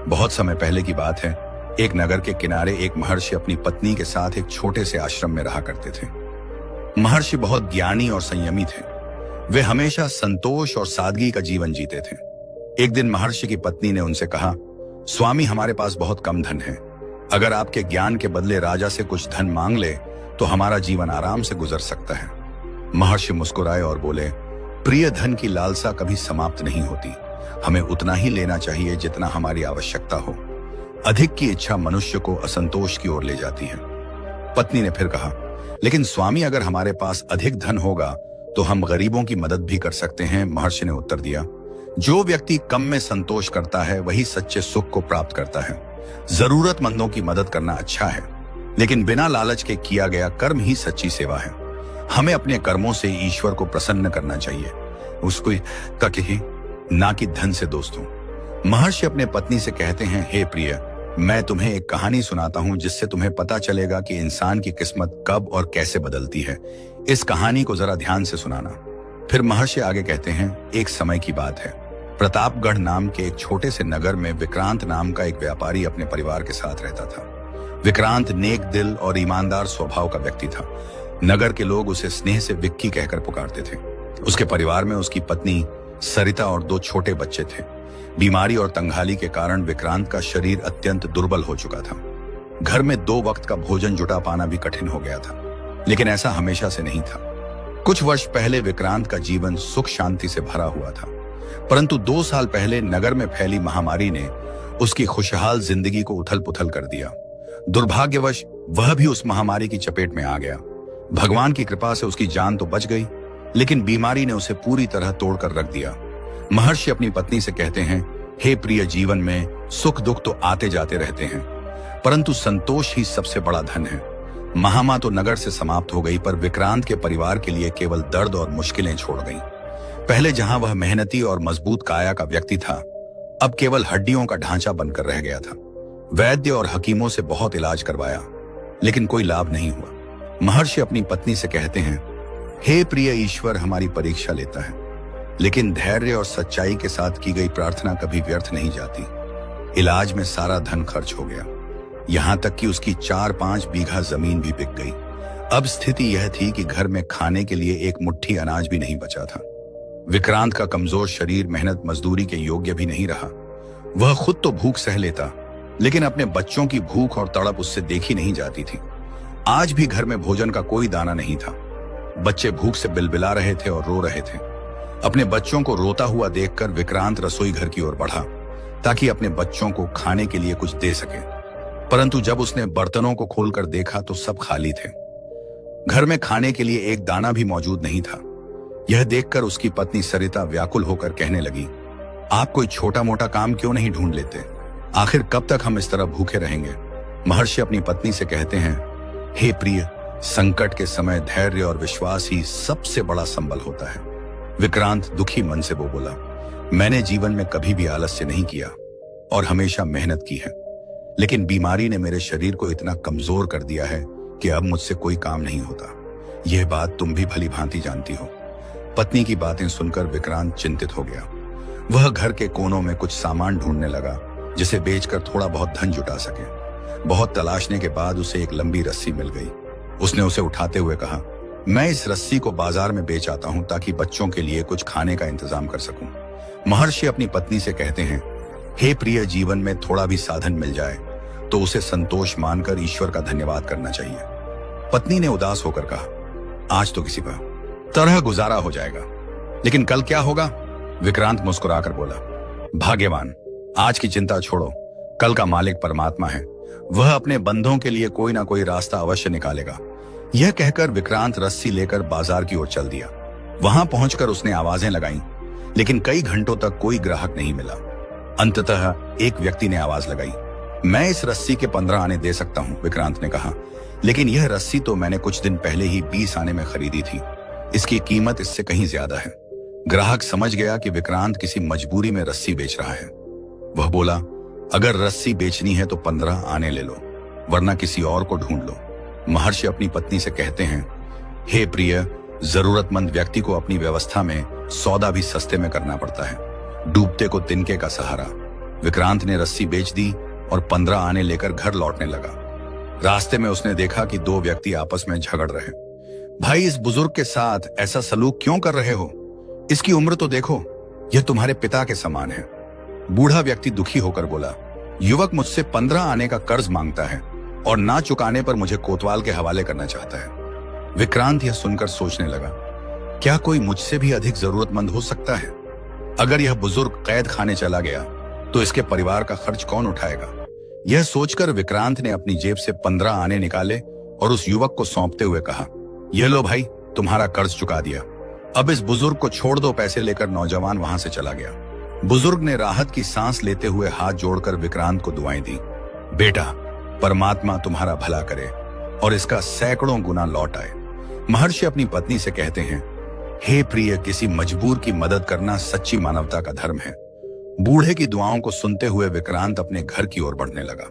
बहुत समय पहले की बात है। एक नगर के किनारे एक महर्षि अपनी पत्नी के साथ एक छोटे से आश्रम में रहा करते थे। महर्षि बहुत ज्ञानी और संयमी थे। वे हमेशा संतोष और सादगी का जीवन जीते थे। एक दिन महर्षि की पत्नी ने उनसे कहा, स्वामी, हमारे पास बहुत कम धन है। अगर आपके ज्ञान के बदले राजा से कुछ धन मांग ले तो हमारा जीवन आराम से गुजर सकता है। महर्षि मुस्कुराए और बोले, प्रिय, धन की लालसा कभी समाप्त नहीं होती। हमें उतना ही लेना चाहिए जितना हमारी आवश्यकता हो। अधिक की इच्छा मनुष्य को असंतोष की ओर ले जाती है। पत्नी ने फिर कहा, लेकिन स्वामी, अगर हमारे पास अधिक धन होगा तो हम गरीबों की मदद भी कर सकते हैं। महर्षि ने उत्तर दिया, जो व्यक्ति कम में संतोष करता है वही सच्चे सुख को प्राप्त करता है। जरूरतमंदों की मदद करना अच्छा है, लेकिन बिना लालच के किया गया कर्म ही सच्ची सेवा है। हमें अपने कर्मों से ईश्वर को प्रसन्न करना चाहिए, उसको ही ना कि धन से। दोस्तों, महर्षि अपने पत्नी से कहते हैं, हे प्रिय, मैं तुम्हें एक कहानी सुनाता हूं जिससे तुम्हें पता चलेगा कि इंसान की किस्मत कब और कैसे बदलती है। इस कहानी को जरा ध्यान से सुनाना। फिर महर्षि आगे कहते हैं, एक समय की बात है। प्रतापगढ़ नाम के एक छोटे से नगर में विक्रांत नाम का एक व्यापारी अपने परिवार के साथ रहता था। विक्रांत नेक दिल और ईमानदार स्वभाव का व्यक्ति था। नगर के लोग उसे स्नेह से विक्की कहकर पुकारते थे। उसके परिवार में उसकी पत्नी सरिता और 2 छोटे बच्चे थे। बीमारी और तंगहाली के कारण विक्रांत का शरीर अत्यंत दुर्बल हो चुका था। घर में 2 वक्त का भोजन जुटा पाना भी कठिन हो गया था, लेकिन ऐसा हमेशा से नहीं था। कुछ वर्ष पहले विक्रांत का जीवन सुख शांति से भरा हुआ था, परंतु 2 साल पहले नगर में फैली महामारी ने उसकी खुशहाल जिंदगी को उथल पुथल कर दिया। दुर्भाग्यवश वह भी उस महामारी की चपेट में आ गया। भगवान की कृपा से उसकी जान तो बच गई, लेकिन बीमारी ने उसे पूरी तरह तोड़कर रख दिया। महर्षि अपनी पत्नी से कहते हैं, हे प्रिय, जीवन में सुख दुख तो आते जाते रहते हैं, परंतु संतोष ही सबसे बड़ा धन है। महामारी तो नगर से समाप्त हो गई, पर विक्रांत के परिवार के लिए केवल दर्द और मुश्किलें छोड़ गईं। पहले जहां वह मेहनती और मजबूत काया का व्यक्ति था, अब केवल हड्डियों का ढांचा बनकर रह गया था। वैद्य और हकीमों से बहुत इलाज करवाया, लेकिन कोई लाभ नहीं हुआ। महर्षि अपनी पत्नी से कहते हैं, हे प्रिय, ईश्वर हमारी परीक्षा लेता है, लेकिन धैर्य और सच्चाई के साथ की गई प्रार्थना कभी व्यर्थ नहीं जाती। इलाज में सारा धन खर्च हो गया, यहां तक कि उसकी 4-5 बीघा जमीन भी बिक गई। अब स्थिति यह थी कि घर में खाने के लिए एक मुट्ठी अनाज भी नहीं बचा था। विक्रांत का कमजोर शरीर मेहनत मजदूरी के योग्य भी नहीं रहा। वह खुद तो भूख सह लेता, लेकिन अपने बच्चों की भूख और तड़प उससे देखी नहीं जाती थी। आज भी घर में भोजन का कोई दाना नहीं था। बच्चे भूख से बिलबिला रहे थे और रो रहे थे। अपने बच्चों को रोता हुआ देखकर विक्रांत रसोई घर की ओर बढ़ा ताकि अपने बच्चों को खाने के लिए कुछ दे सके, परंतु जब उसने बर्तनों को खोलकर देखा तो सब खाली थे। घर में खाने के लिए एक दाना भी मौजूद नहीं था। यह देखकर उसकी पत्नी सरिता व्याकुल होकर कहने लगी, आप कोई छोटा मोटा काम क्यों नहीं ढूंढ लेते? आखिर कब तक हम इस तरह भूखे रहेंगे? महर्षि अपनी पत्नी से कहते हैं, हे प्रिय, संकट के समय धैर्य और विश्वास ही सबसे बड़ा संबल होता है। विक्रांत दुखी मन से वो बोला, मैंने जीवन में कभी भी आलस्य नहीं किया और हमेशा मेहनत की है, लेकिन बीमारी ने मेरे शरीर को इतना कमजोर कर दिया है कि अब मुझसे कोई काम नहीं होता। यह बात तुम भी भली भांति जानती हो। पत्नी की बातें सुनकर विक्रांत चिंतित हो गया। वह घर के कोनों में कुछ सामान ढूंढने लगा जिसे बेचकर थोड़ा बहुत धन जुटा सके। बहुत तलाशने के बाद उसे एक लंबी रस्सी मिल गई। उसने उसे उठाते हुए कहा, मैं इस रस्सी को बाजार में बेच आता हूं ताकि बच्चों के लिए कुछ खाने का इंतजाम कर सकूं। महर्षि अपनी पत्नी से कहते हैं, हे प्रिय, जीवन में थोड़ा भी साधन मिल जाए तो उसे संतोष मानकर ईश्वर का धन्यवाद करना चाहिए। पत्नी ने उदास होकर कहा, आज तो किसी तरह गुजारा हो जाएगा, लेकिन कल क्या होगा? विक्रांत मुस्कुराकर बोला, भाग्यवान, आज की चिंता छोड़ो, कल का मालिक परमात्मा है, वह अपने बंधों के लिए कोई ना कोई रास्ता अवश्य निकालेगा। यह कहकर विक्रांत रस्सी लेकर बाजार की ओर चल दिया। वहां पहुंचकर उसने आवाजें लगाईं, लेकिन कई घंटों तक कोई ग्राहक नहीं मिला। अंततः एक व्यक्ति ने आवाज लगाई, मैं इस रस्सी के 15 आने दे सकता हूं। विक्रांत ने कहा, लेकिन यह रस्सी तो मैंने कुछ दिन पहले ही 20 आने में खरीदी थी, इसकी कीमत इससे कहीं ज्यादा है। ग्राहक समझ गया कि विक्रांत किसी मजबूरी में रस्सी बेच रहा है। वह बोला, अगर रस्सी बेचनी है तो 15 आने ले लो, वरना किसी और को ढूंढ लो। महर्षि अपनी पत्नी से कहते हैं, हे प्रिय, जरूरतमंद व्यक्ति को अपनी व्यवस्था में सौदा भी सस्ते में करना पड़ता है, डूबते को तिनके का सहारा। विक्रांत ने रस्सी बेच दी और 15 आने लेकर घर लौटने लगा। रास्ते में उसने देखा कि दो व्यक्ति आपस में झगड़ रहे। भाई, इस बुजुर्ग के साथ ऐसा सलूक क्यों कर रहे हो? इसकी उम्र तो देखो, यह तुम्हारे पिता के समान है। बूढ़ा व्यक्ति दुखी होकर बोला, युवक मुझसे 15 आने का कर्ज मांगता है और ना चुकाने पर मुझे कोतवाल के हवाले करना चाहता है। विक्रांत यह सुनकर सोचने लगा, क्या कोई मुझसे भी अधिक जरूरतमंद हो सकता है? अगर यह बुजुर्ग कैद खाने चला गया तो इसके परिवार का खर्च कौन उठाएगा? यह सोचकर विक्रांत ने अपनी जेब से 15 आने निकाले और उस युवक को सौंपते हुए कहा, यह लो भाई, तुम्हारा कर्ज चुका दिया। अब इस बुजुर्ग को छोड़ दो। पैसे लेकर नौजवान वहां से चला गया। बुजुर्ग ने राहत की सांस लेते हुए हाथ जोड़कर विक्रांत को दुआएं दी। बेटा, परमात्मा तुम्हारा भला करे और इसका सैकड़ों गुना लौट आए। महर्षि अपनी पत्नी से कहते हैं, हे प्रिय, किसी मजबूर की मदद करना सच्ची मानवता का धर्म है। बूढ़े की दुआओं को सुनते हुए विक्रांत अपने घर की ओर बढ़ने लगा।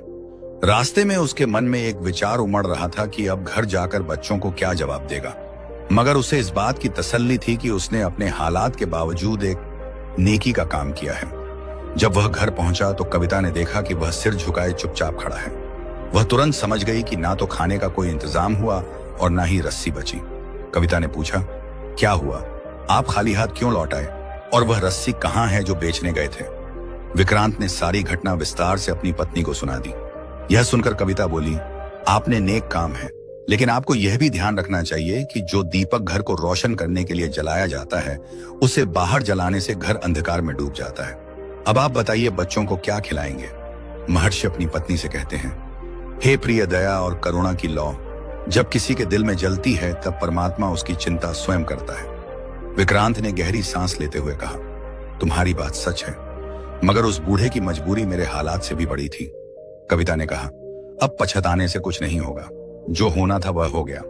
रास्ते में उसके मन में एक विचार उमड़ रहा था कि अब घर जाकर बच्चों को क्या जवाब देगा, मगर उसे इस बात की तसल्ली थी कि उसने अपने हालात के बावजूद एक नेकी का काम किया है। जब वह घर पहुंचा तो कविता ने देखा कि वह सिर झुकाए चुपचाप खड़ा है। वह तुरंत समझ गई कि ना तो खाने का कोई इंतजाम हुआ और ना ही रस्सी बची। कविता ने पूछा, क्या हुआ? आप खाली हाथ क्यों लौट आए? और वह रस्सी कहाँ है जो बेचने गए थे? विक्रांत ने सारी घटना विस्तार से अपनी पत्नी को सुना दी। यह सुनकर कविता बोली, आपने नेक काम है, लेकिन आपको यह भी ध्यान रखना चाहिए कि जो दीपक घर को रोशन करने के लिए जलाया जाता है, उसे बाहर जलाने से घर अंधकार में डूब जाता है। अब आप बताइए, बच्चों को क्या खिलाएंगे? महर्षि अपनी पत्नी से कहते हैं, हे प्रिय, दया और करुणा की लौ जब किसी के दिल में जलती है तब परमात्मा उसकी चिंता स्वयं करता है। विक्रांत ने गहरी सांस लेते हुए कहा, तुम्हारी बात सच है, मगर उस बूढ़े की मजबूरी मेरे हालात से भी बड़ी थी। कविता ने कहा, अब पछताने से कुछ नहीं होगा, जो होना था वह हो गया।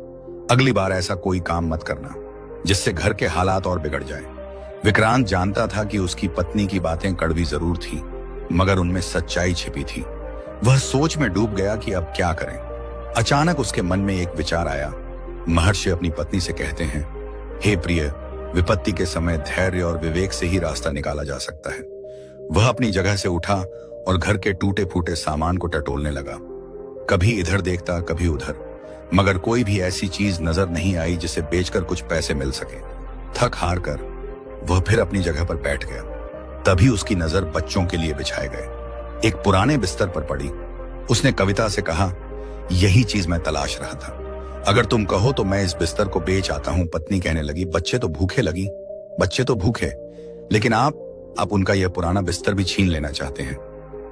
अगली बार ऐसा कोई काम मत करना जिससे घर के हालात और बिगड़ जाएं। विक्रांत जानता था कि उसकी पत्नी की बातें कड़वी जरूर थी, मगर उनमें सच्चाई छिपी थी। वह सोच में डूब गया कि अब क्या करें। अचानक उसके मन में एक विचार आया। महर्षि अपनी पत्नी से कहते हैं, हे प्रिय, विपत्ति के समय धैर्य और विवेक से ही रास्ता निकाला जा सकता है। वह अपनी जगह से उठा और घर के टूटे फूटे सामान को टटोलने लगा। कभी इधर देखता, कभी उधर, मगर कोई भी ऐसी चीज नजर नहीं आई जिसे बेचकर कुछ पैसे मिल सके। थक हार कर वह फिर अपनी जगह पर बैठ गया। तभी उसकी नजर बच्चों के लिए बिछाए गए एक पुराने बिस्तर पर पड़ी। उसने कविता से कहा, यही चीज मैं तलाश रहा था, अगर तुम कहो तो मैं इस बिस्तर को बेच आता हूं। पत्नी कहने लगी, बच्चे तो भूखे, लेकिन आप उनका यह पुराना बिस्तर भी छीन लेना चाहते हैं।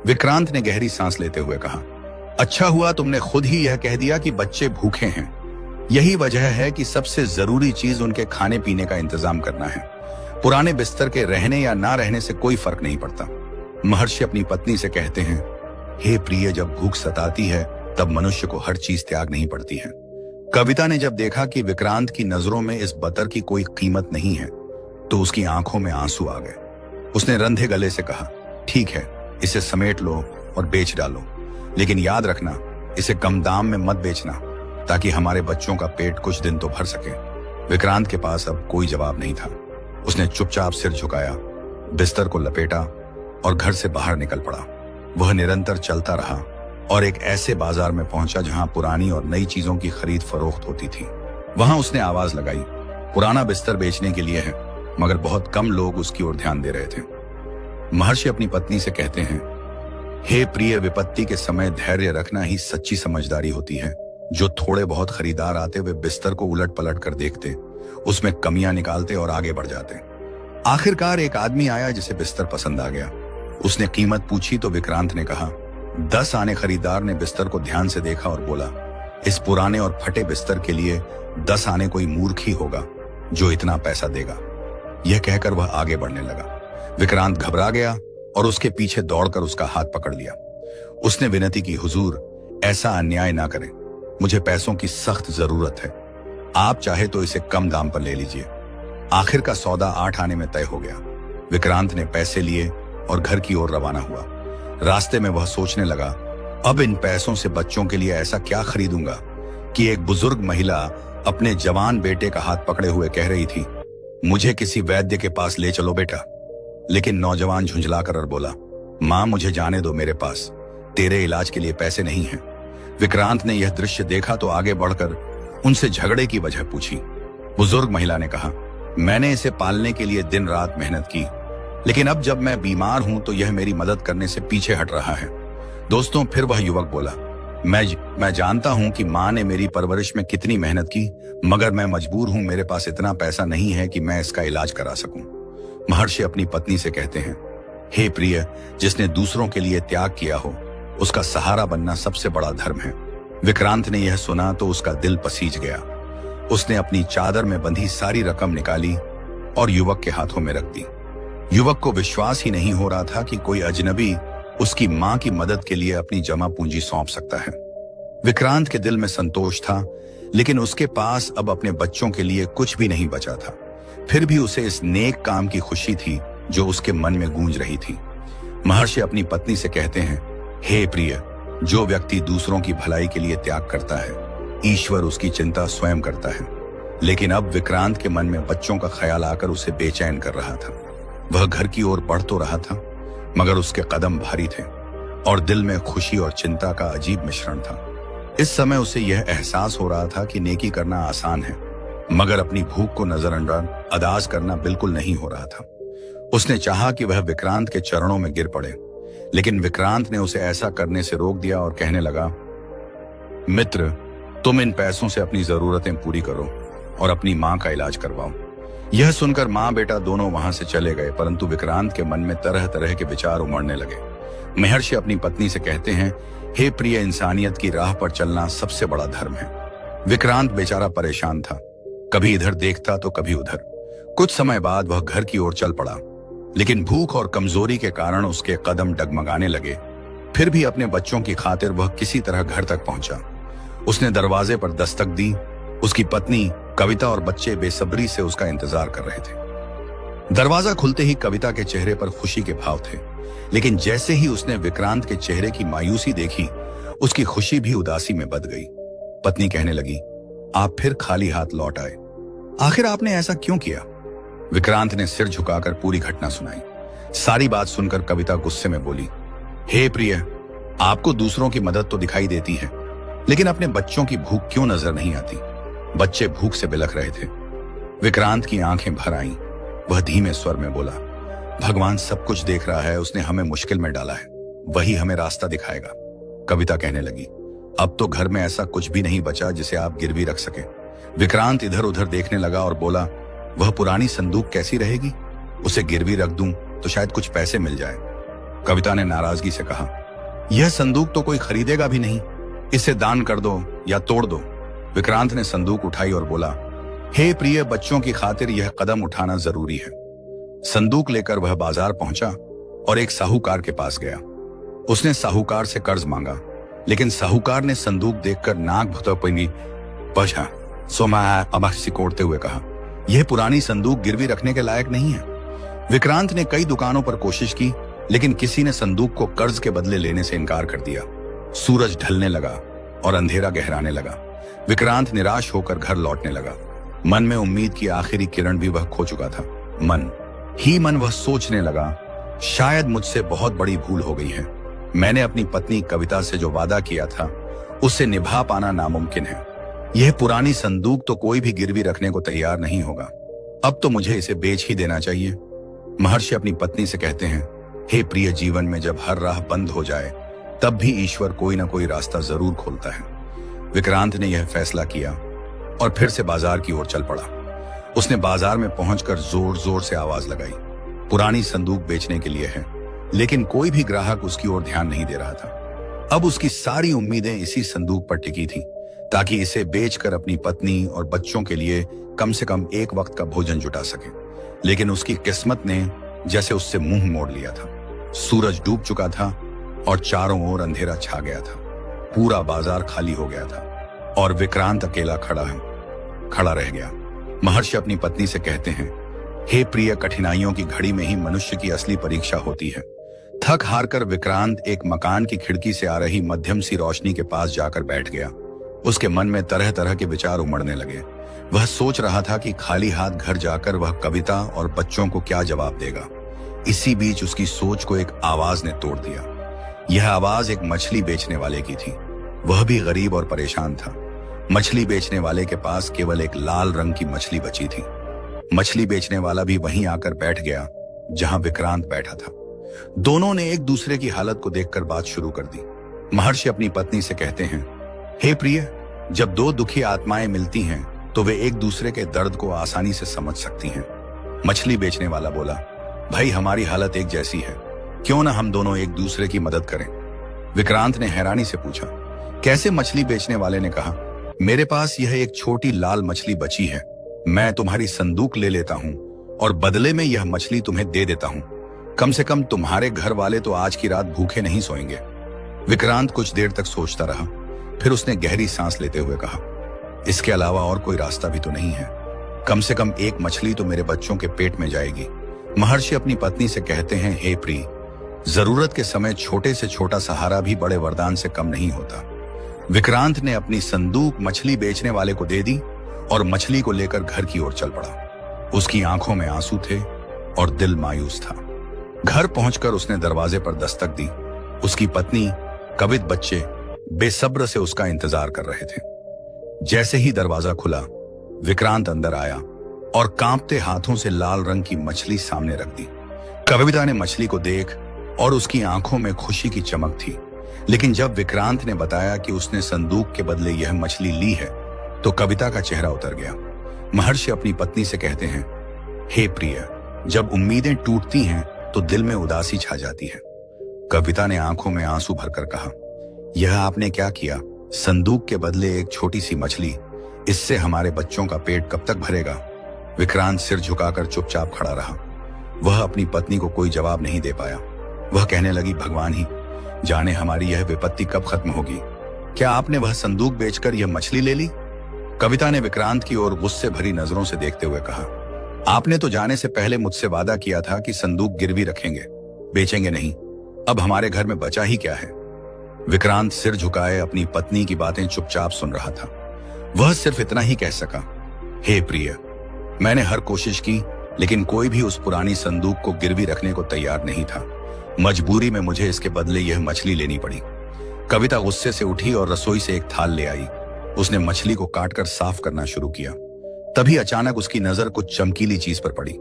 विक्रांत ने गहरी सांस लेते हुए कहा, अच्छा हुआ तुमने खुद ही यह कह दिया कि बच्चे भूखे हैं। यही वजह है कि सबसे जरूरी चीज उनके खाने पीने का इंतजाम करना है। पुराने बिस्तर के रहने या ना रहने से कोई फर्क नहीं पड़ता। महर्षि अपनी पत्नी से कहते हैं, हे प्रिय, जब भूख सताती है तब मनुष्य को हर चीज त्याग नहीं पड़ती है। कविता ने जब देखा कि विक्रांत की नजरों में इस बतर की कोई कीमत नहीं है तो उसकी आंखों में आंसू आ गए। उसने रंधे गले से कहा, ठीक है, इसे समेट लो और बेच डालो, लेकिन याद रखना, इसे कम दाम में मत बेचना, ताकि हमारे बच्चों का पेट कुछ दिन तो भर सके। विक्रांत के पास अब कोई जवाब नहीं था। उसने चुपचाप सिर झुकाया, बिस्तर को लपेटा और घर से बाहर निकल पड़ा। वह निरंतर चलता रहा और एक ऐसे बाजार में पहुंचा जहां पुरानी और नई चीजों की खरीद फरोख्त होती थी। वहां उसने आवाज लगाई, पुराना बिस्तर बेचने के लिए है, मगर बहुत कम लोग उसकी ओर ध्यान दे रहे थे। महर्षि अपनी पत्नी से कहते हैं, हे प्रिय, विपत्ति के समय धैर्य रखना ही सच्ची समझदारी होती है। जो थोड़े बहुत खरीदार आते वे बिस्तर को उलट पलट कर देखते, उसमें कमियां निकालते और आगे बढ़ जाते। आखिरकार एक आदमी आया जिसे बिस्तर पसंद आ गया। उसने कीमत पूछी तो विक्रांत ने कहा, 10 आने। खरीदार ने बिस्तर को ध्यान से देखा और बोला, इस पुराने और फटे बिस्तर के लिए 10 आने कोई मूर्ख ही होगा जो इतना पैसा देगा। यह कहकर वह आगे बढ़ने लगा। विक्रांत घबरा गया और उसके पीछे दौड़कर उसका हाथ पकड़ लिया। उसने विनती की, हुजूर, ऐसा अन्याय ना करें, मुझे पैसों की सख्त जरूरत है। आप चाहे तो इसे कम दाम पर ले लीजिए। आखिर का सौदा 8 आने में तय हो गया। विक्रांत ने पैसे लिए और घर की ओर रवाना हुआ। रास्ते में वह सोचने लगा, अब इन पैसों से बच्चों के लिए ऐसा क्या खरीदूंगा कि एक बुजुर्ग महिला अपने जवान बेटे का हाथ पकड़े हुए कह रही थी, मुझे किसी वैद्य के पास ले चलो बेटा। लेकिन नौजवान झुंझलाकर बोला, मां मुझे जाने दो, मेरे पास तेरे इलाज के लिए पैसे नहीं हैं। विक्रांत ने यह दृश्य देखा तो आगे बढ़कर उनसे झगड़े की वजह पूछी। बुजुर्ग महिला ने कहा, मैंने इसे पालने के लिए दिन रात मेहनत की, लेकिन अब जब मैं बीमार हूं तो यह मेरी मदद करने से पीछे हट रहा है। दोस्तों, फिर वह युवक बोला, मैं जानता हूं कि मां ने मेरी परवरिश में कितनी मेहनत की, मगर मैं मजबूर हूं, मेरे पास इतना पैसा नहीं है कि मैं इसका इलाज करा सकूं। महर्षि अपनी पत्नी से कहते हैं, हे प्रिय, जिसने दूसरों के लिए त्याग किया हो, उसका सहारा बनना सबसे बड़ा धर्म है। विक्रांत ने यह सुना तो उसका दिल पसीज गया। उसने अपनी चादर में बंधी सारी रकम निकाली और युवक के हाथों में रख दी। युवक को विश्वास ही नहीं हो रहा था कि कोई अजनबी उसकी मां की मदद के लिए अपनी जमा पूंजी सौंप सकता है। विक्रांत के दिल में संतोष था, लेकिन उसके पास अब अपने बच्चों के लिए कुछ भी नहीं बचा था। फिर भी उसे इस नेक काम की खुशी थी जो उसके मन में गूंज रही थी। महर्षि अपनी पत्नी से कहते हैं, हे प्रिय, जो व्यक्ति दूसरों की भलाई के लिए त्याग करता है, ईश्वर उसकी चिंता स्वयं करता है। लेकिन अब विक्रांत के मन में बच्चों का ख्याल आकर उसे बेचैन कर रहा था। वह घर की ओर बढ़ तो रहा था, मगर उसके कदम भारी थे और दिल में खुशी और चिंता का अजीब मिश्रण था। इस समय उसे यह एहसास हो रहा था कि नेकी करना आसान है, मगर अपनी भूख को नजरअंदाज करना बिल्कुल नहीं हो रहा था। उसने चाहा कि वह विक्रांत के चरणों में गिर पड़े, लेकिन विक्रांत ने उसे ऐसा करने से रोक दिया और कहने लगा, मित्र, तुम इन पैसों से अपनी जरूरतें पूरी करो और अपनी मां का इलाज करवाओ। यह सुनकर मां बेटा दोनों वहां से चले गए, परंतु विक्रांत के मन में तरह तरह के विचार उमड़ने लगे। महर्षि अपनी पत्नी से कहते हैं, हे प्रिय, इंसानियत की राह पर चलना सबसे बड़ा धर्म है। विक्रांत बेचारा परेशान था, कभी इधर देखता तो कभी उधर। कुछ समय बाद वह घर की ओर चल पड़ा, लेकिन भूख और कमजोरी के कारण उसके कदम डगमगाने लगे। फिर भी अपने बच्चों की खातिर वह किसी तरह घर तक पहुंचा। उसने दरवाजे पर दस्तक दी। उसकी पत्नी कविता और बच्चे बेसब्री से उसका इंतजार कर रहे थे। दरवाजा खुलते ही कविता के चेहरे पर खुशी के भाव थे, लेकिन जैसे ही उसने विक्रांत के चेहरे की मायूसी देखी, उसकी खुशी भी उदासी में बदल गई। पत्नी कहने लगी, आप फिर खाली हाथ लौट आए, आखिर आपने ऐसा क्यों किया? विक्रांत ने सिर झुकाकर पूरी घटना सुनाई। सारी बात सुनकर कविता गुस्से में बोली, हे प्रिय, आपको दूसरों की मदद तो दिखाई देती है, लेकिन अपने बच्चों की भूख क्यों नजर नहीं आती? बच्चे भूख से बिलख रहे थे। विक्रांत की आंखें भर आईं। वह धीमे स्वर में बोला, भगवान सब कुछ देख रहा है, उसने हमें मुश्किल में डाला है, वही हमें रास्ता दिखाएगा। कविता कहने लगी, अब तो घर में ऐसा कुछ भी नहीं बचा जिसे आप गिरवी रख सके। विक्रांत इधर उधर देखने लगा और बोला, वह पुरानी संदूक कैसी रहेगी? उसे गिरवी रख दूं तो शायद कुछ पैसे मिल जाए। कविता ने नाराजगी से कहा, यह संदूक तो कोई खरीदेगा भी नहीं, इसे दान कर दो या तोड़ दो। विक्रांत ने संदूक उठाई और बोला, हे प्रिय, बच्चों की खातिर यह कदम उठाना जरूरी है। संदूक लेकर वह बाजार पहुंचा और एक साहूकार के पास गया। उसने साहूकार से कर्ज मांगा, लेकिन साहूकार ने संदूक देखकर नाक भुतपनी बजा सिकोड़ते हुए कहा, यह पुरानी संदूक गिरवी रखने के लायक नहीं है। विक्रांत ने कई दुकानों पर कोशिश की, लेकिन किसी ने संदूक को कर्ज के बदले लेने से इनकार कर दिया। सूरज ढलने लगा और अंधेरा गहराने लगा। विक्रांत निराश होकर घर लौटने लगा। मन में उम्मीद की आखिरी किरण भी वह खो चुका था। मन ही मन वह सोचने लगा, शायद मुझसे बहुत बड़ी भूल हो गई है। मैंने अपनी पत्नी कविता से जो वादा किया था उसे निभा पाना नामुमकिन है। यह पुरानी संदूक तो कोई भी गिरवी रखने को तैयार नहीं होगा। अब तो मुझे इसे बेच ही देना चाहिए। महर्षि अपनी पत्नी से कहते हैं, हे प्रिय, जीवन में जब हर राह बंद हो जाए तब भी ईश्वर कोई ना कोई रास्ता जरूर खोलता है। विक्रांत ने यह फैसला किया और फिर से बाजार की ओर चल पड़ा। उसने बाजार में पहुंचकर जोर जोर से आवाज लगाई, पुरानी संदूक बेचने के लिए है, लेकिन कोई भी ग्राहक उसकी ओर ध्यान नहीं दे रहा था। अब उसकी सारी उम्मीदें इसी संदूक पर टिकी थी, ताकि इसे बेचकर अपनी पत्नी और बच्चों के लिए कम से कम एक वक्त का भोजन जुटा सके। लेकिन उसकी किस्मत ने जैसे उससे मुंह मोड़ लिया था। सूरज डूब चुका था और चारों ओर अंधेरा छा गया था। पूरा बाजार खाली हो गया था और विक्रांत अकेला खड़ा रह गया। महर्षि अपनी पत्नी से कहते हैं, हे प्रिय, कठिनाइयों की घड़ी में ही मनुष्य की असली परीक्षा होती है। थक हार कर विक्रांत एक मकान की खिड़की से आ रही मध्यम सी रोशनी के पास जाकर बैठ गया। उसके मन में तरह तरह के विचार उमड़ने लगे। वह सोच रहा था कि खाली हाथ घर जाकर वह कविता और बच्चों को क्या जवाब देगा। इसी बीच उसकी सोच को एक आवाज ने तोड़ दिया। यह आवाज एक मछली बेचने वाले की थी। वह भी गरीब और परेशान था। मछली बेचने वाले के पास केवल एक लाल रंग की मछली बची थी। मछली बेचने वाला भी वहीं आकर बैठ गया जहां विक्रांत बैठा था। दोनों ने एक दूसरे की हालत को देखकर बात शुरू कर दी। महर्षि अपनी पत्नी से कहते हैं, हे प्रिय, जब दो दुखी आत्माएं मिलती हैं तो वे एक दूसरे के दर्द को आसानी से समझ सकती हैं। मछली बेचने वाला बोला, भाई हमारी हालत एक जैसी है, क्यों ना हम दोनों एक दूसरे की मदद करें। विक्रांत ने हैरानी से पूछा, कैसे? मछली बेचने वाले ने कहा, मेरे पास यह एक छोटी लाल मछली बची है, मैं तुम्हारी संदूक ले लेता हूं और बदले में यह मछली तुम्हें दे देता हूं। कम से कम तुम्हारे घर वाले तो आज की रात भूखे नहीं सोएंगे। विक्रांत कुछ देर तक सोचता रहा, फिर उसने गहरी सांस लेते हुए कहा, इसके अलावा और कोई रास्ता भी तो नहीं है। कम से कम एक मछली तो मेरे बच्चों के पेट में जाएगी। महर्षि अपनी पत्नी से कहते हैं, हे प्रिय, जरूरत के समय छोटे से छोटा सहारा भी बड़े वरदान से कम नहीं होता। विक्रांत ने अपनी संदूक मछली बेचने वाले को दे दी और मछली को लेकर घर की ओर चल पड़ा। उसकी आंखों में आंसू थे और दिल मायूस था। घर पहुंचकर उसने दरवाजे पर दस्तक दी। उसकी पत्नी, कवित, बच्चे बेसब्र से उसका इंतजार कर रहे थे। जैसे ही दरवाजा खुला, विक्रांत अंदर आया और कांपते हाथों से लाल रंग की मछली सामने रख दी। कविता ने मछली को देख और उसकी आंखों में खुशी की चमक थी। लेकिन जब विक्रांत ने बताया कि उसने संदूक के बदले यह मछली ली है, तो कविता का चेहरा उतर गया। महर्षि अपनी पत्नी से कहते हैं, हे प्रिय, जब उम्मीदें टूटती हैं तो दिल में उदासी छा जाती है। कविता ने आंखों में आंसू भरकर कहा, यह आपने क्या किया? संदूक के बदले एक छोटी सी मछली, इससे हमारे बच्चों का पेट कब तक भरेगा? विक्रांत सिर झुकाकर चुपचाप खड़ा रहा। वह अपनी पत्नी को कोई जवाब नहीं दे पाया। वह कहने लगी, भगवान ही जाने हमारी यह विपत्ति कब खत्म होगी। क्या आपने वह संदूक बेचकर यह मछली ले ली? कविता ने विक्रांत की ओर गुस्से भरी नजरों से देखते हुए कहा, आपने तो जाने से पहले मुझसे वादा किया था कि संदूक गिरवी रखेंगे, बेचेंगे नहीं। अब हमारे घर में बचा ही क्या है? विक्रांत सिर झुकाए अपनी पत्नी की बातें चुपचाप सुन रहा था। वह सिर्फ इतना ही कह सका, हे प्रिय, मैंने हर कोशिश की, लेकिन कोई भी उस पुरानी संदूक को गिरवी रखने को तैयार नहीं था। मजबूरी में मुझे इसके बदले यह मछली लेनी पड़ी। कविता गुस्से से उठी और रसोई से एक थाल ले आई। उसने मछली को काटकर साफ करना शुरू किया। तभी अचानक उसकी नजर कुछ चमकीली चीज पर पड़ी।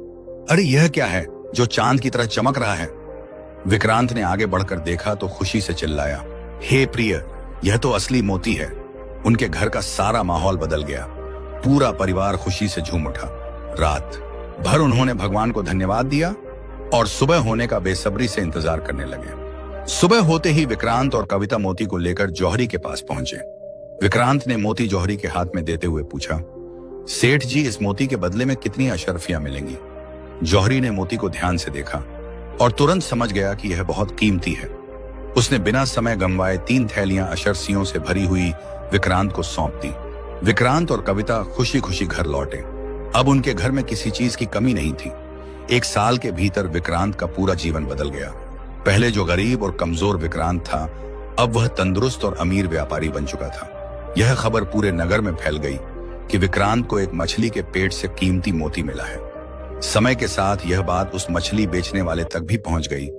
अरे यह क्या है जो चांद की तरह चमक रहा है? विक्रांत ने आगे बढ़कर देखा तो खुशी से चिल्लाया, हे प्रिय, यह तो असली मोती है। उनके घर का सारा माहौल बदल गया। पूरा परिवार खुशी से झूम उठा। रात भर उन्होंने भगवान को धन्यवाद दिया और सुबह होने का बेसब्री से इंतजार करने लगे। सुबह होते ही विक्रांत और कविता मोती को लेकर जौहरी के पास पहुंचे। विक्रांत ने मोती जौहरी के हाथ में देते हुए पूछा, सेठ जी, इस मोती के बदले में कितनी अशर्फियां मिलेंगी? जौहरी ने मोती को ध्यान से देखा और तुरंत समझ गया कि यह बहुत कीमती है। उसने बिना समय गंवाए 3 थैलियां अशर्फियों से भरी हुई विक्रांत को सौंप दी। विक्रांत और कविता खुशी खुशी घर लौटे। अब उनके घर में किसी चीज की कमी नहीं थी। 1 साल के भीतर विक्रांत का पूरा जीवन बदल गया। पहले जो गरीब और कमजोर विक्रांत था, अब वह तंदुरुस्त और अमीर व्यापारी बन चुका था। यह खबर पूरे नगर में फैल गई कि विक्रांत को एक मछली के पेट से कीमती मोती मिला है। समय के साथ यह बात उस मछली बेचने वाले तक भी पहुंच गई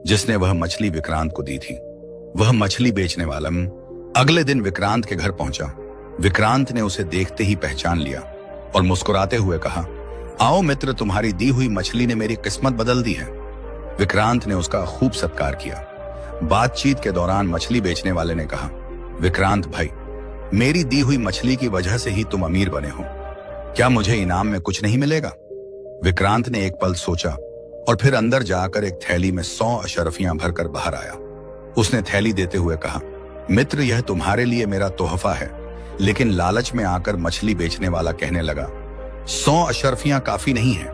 जिसने वह मछली विक्रांत को दी थी। वह मछली बेचने वाला अगले दिन विक्रांत के घर पहुंचा। विक्रांत ने उसे देखते ही पहचान लिया और मुस्कुराते हुए कहा, आओ मित्र, तुम्हारी दी हुई मछली ने मेरी किस्मत बदल दी है। विक्रांत ने उसका खूब सत्कार किया। बातचीत के दौरान मछली बेचने वाले ने कहा, विक्रांत भाई, मेरी दी हुई मछली की वजह से ही तुम अमीर बने हो। क्या मुझे इनाम में कुछ नहीं मिलेगा? विक्रांत ने एक पल सोचा और फिर अंदर जाकर एक थैली में 100 अशर्फियां भरकर बाहर आया। उसने थैली देते हुए कहा, मित्र, यह तुम्हारे लिए मेरा तोहफा है। लेकिन लालच में आकर मछली बेचने वाला कहने लगा, 100 अशर्फियां काफी नहीं है,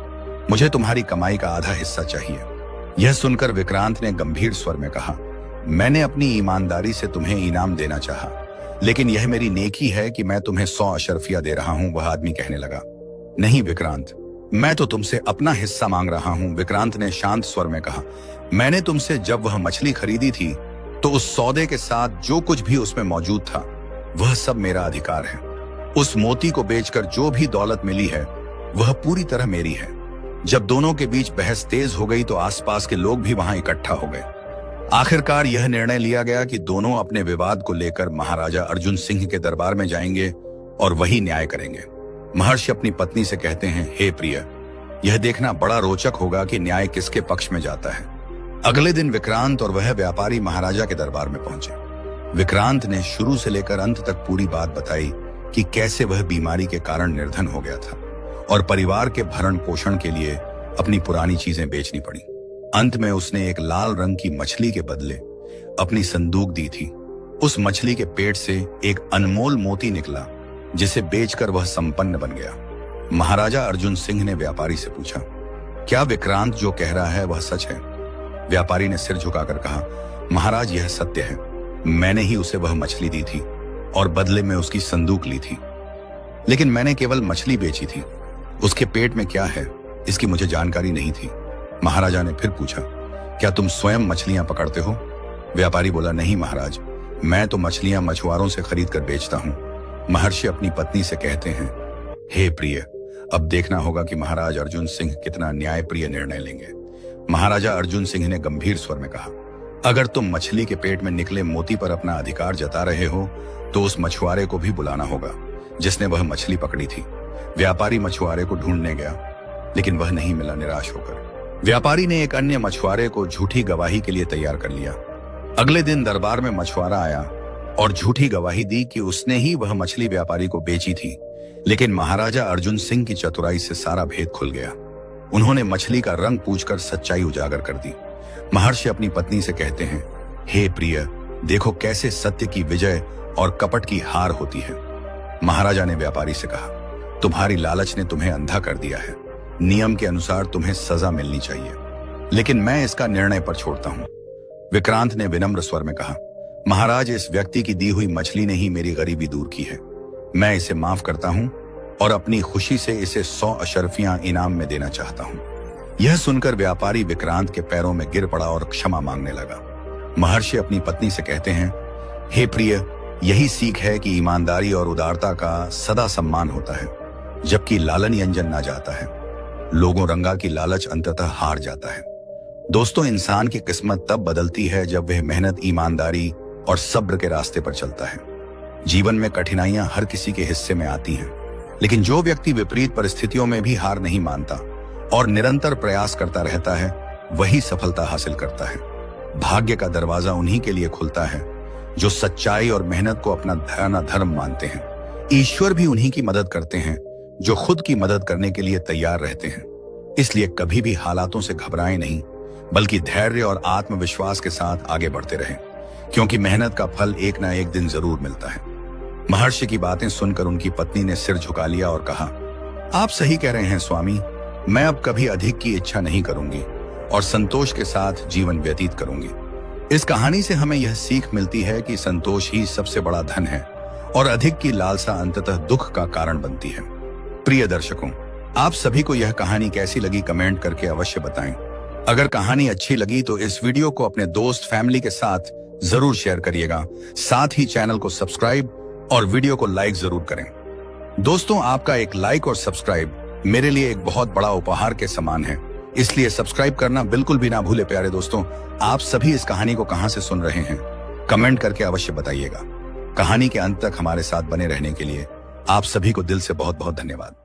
मुझे तुम्हारी कमाई का आधा हिस्सा चाहिए। यह सुनकर विक्रांत ने गंभीर स्वर में कहा, मैंने अपनी ईमानदारी से तुम्हें इनाम देना चाहा, लेकिन यह मेरी नेकी है कि मैं तुम्हें 100 अशर्फियां दे रहा हूं। वह आदमी कहने लगा, नहीं विक्रांत, मैं तो तुमसे अपना हिस्सा मांग रहा हूं। विक्रांत ने शांत स्वर में कहा, मैंने तुमसे जब वह मछली खरीदी थी तो उस सौदे के साथ जो कुछ भी उसमें मौजूद था वह सब मेरा अधिकार है। उस मोती को बेचकर जो भी दौलत मिली है वह पूरी तरह मेरी है। जब दोनों के बीच बहस तेज हो गई तो आसपास के लोग भी वहां इकट्ठा हो गए। आखिरकार यह निर्णय लिया गया कि दोनों अपने विवाद को लेकर महाराजा अर्जुन सिंह के दरबार में जाएंगे और वही न्याय करेंगे। महर्षि अपनी पत्नी से कहते हैं, हे प्रिय, यह देखना बड़ा रोचक होगा कि न्याय किसके पक्ष में जाता है। अगले दिन विक्रांत और वह व्यापारी महाराजा के दरबार में पहुंचे। विक्रांत ने शुरू से लेकर अंत तक पूरी बात बताई कि कैसे वह बीमारी के कारण निर्धन हो गया था और परिवार के भरण पोषण के लिए अपनी पुरानी चीजें बेचनी पड़ी। अंत में उसने एक लाल रंग की मछली के बदले अपनी संदूक दी थी। उस मछली के पेट से एक अनमोल मोती निकला, जिसे बेचकर वह संपन्न बन गया। महाराजा अर्जुन सिंह ने व्यापारी से पूछा, क्या विक्रांत जो कह रहा है वह सच है? व्यापारी ने सिर झुकाकर कहा, महाराज, यह सत्य है। मैंने ही उसे वह मछली दी थी और बदले में उसकी संदूक ली थी, लेकिन मैंने केवल मछली बेची थी। उसके पेट में क्या है इसकी मुझे जानकारी नहीं थी। महाराजा ने फिर पूछा, क्या तुम स्वयं मछलियां पकड़ते हो? व्यापारी बोला, नहीं महाराज, मैं तो मछलियां मछुआरों से खरीद कर बेचता हूं। महर्षि अपनी पत्नी से कहते हैं, हे प्रिय, अब देखना होगा कि महाराज अर्जुन सिंह कितना न्यायप्रिय निर्णय लेंगे। महाराजा अर्जुन सिंह ने गंभीर स्वर में कहा, अगर तुम मछली के पेट में निकले मोती पर अपना अधिकार जता रहे हो तो उस मछुआरे को भी बुलाना होगा जिसने वह मछली पकड़ी थी। व्यापारी मछुआरे को ढूंढने गया, लेकिन वह नहीं मिला। निराश होकर व्यापारी ने एक अन्य मछुआरे को झूठी गवाही के लिए तैयार कर लिया। अगले दिन दरबार में मछुआरा आया और झूठी गवाही दी कि उसने ही वह मछली व्यापारी को बेची थी, लेकिन महाराजा अर्जुन सिंह की चतुराई से सारा भेद खुल गया। उन्होंने मछली का रंग पूछकर सच्चाई उजागर कर दी। महर्षि अपनी पत्नी से कहते हैं, हे प्रिय, देखो कैसे सत्य की विजय और कपट की हार होती है। महाराजा ने व्यापारी से कहा, तुम्हारी लालच ने तुम्हें अंधा कर दिया है। नियम के अनुसार तुम्हें सजा मिलनी चाहिए, लेकिन मैं इसका निर्णय पर छोड़ता हूं। विक्रांत ने विनम्र स्वर में कहा, महाराज, इस व्यक्ति की दी हुई मछली ने ही मेरी गरीबी दूर की है। मैं इसे माफ करता हूं और अपनी खुशी से इसे 100 अशर्फियां इनाम में देना चाहता हूं। यह सुनकर व्यापारी विक्रांत के पैरों में गिर पड़ा और क्षमा मांगने लगा। महर्षि अपनी पत्नी से कहते हैं, हे प्रिय, यही सीख है कि ईमानदारी और उदारता का सदा सम्मान होता है, जबकि लालन यंजन ना जाता है। लोगों रंगा की लालच अंततः हार जाता है। दोस्तों, इंसान की किस्मत तब बदलती है जब वह मेहनत, ईमानदारी और सब्र के रास्ते पर चलता है। जीवन में कठिनाइयां हर किसी के हिस्से में आती हैं, लेकिन जो व्यक्ति विपरीत परिस्थितियों में भी हार नहीं मानता और निरंतर प्रयास करता रहता है, वही सफलता हासिल करता है। भाग्य का दरवाजा उन्हीं के लिए खुलता है जो सच्चाई और मेहनत को अपना धर्म मानते हैं। ईश्वर भी उन्हीं की मदद करते हैं जो खुद की मदद करने के लिए तैयार रहते हैं। इसलिए कभी भी हालातों से घबराएं नहीं, बल्कि धैर्य और आत्मविश्वास के साथ आगे बढ़ते रहें, क्योंकि मेहनत का फल एक ना एक दिन जरूर मिलता है। महर्षि की बातें सुनकर उनकी पत्नी ने सिर झुका लिया और कहा, आप सही कह रहे हैं स्वामी, मैं अब कभी अधिक की इच्छा नहीं करूंगी और संतोष के साथ जीवन व्यतीत करूंगी। इस कहानी से हमें यह सीख मिलती है कि संतोष ही सबसे बड़ा धन है और अधिक की लालसा अंततः दुख का कारण बनती है। प्रिय दर्शकों, आप सभी को यह कहानी कैसी लगी कमेंट करके अवश्य बताएं। अगर कहानी अच्छी लगी तो इस वीडियो को अपने दोस्त, फैमिली के साथ जरूर शेयर करिएगा। साथ ही चैनल को सब्सक्राइब और वीडियो को लाइक जरूर करें। दोस्तों, आपका एक लाइक और सब्सक्राइब मेरे लिए एक बहुत बड़ा उपहार के समान है, इसलिए सब्सक्राइब करना बिल्कुल भी ना भूले। प्यारे दोस्तों, आप सभी इस कहानी को कहां से सुन रहे हैं, कमेंट करके अवश्य बताइएगा। कहानी के अंत तक हमारे साथ बने रहने के लिए आप सभी को दिल से बहुत बहुत धन्यवाद।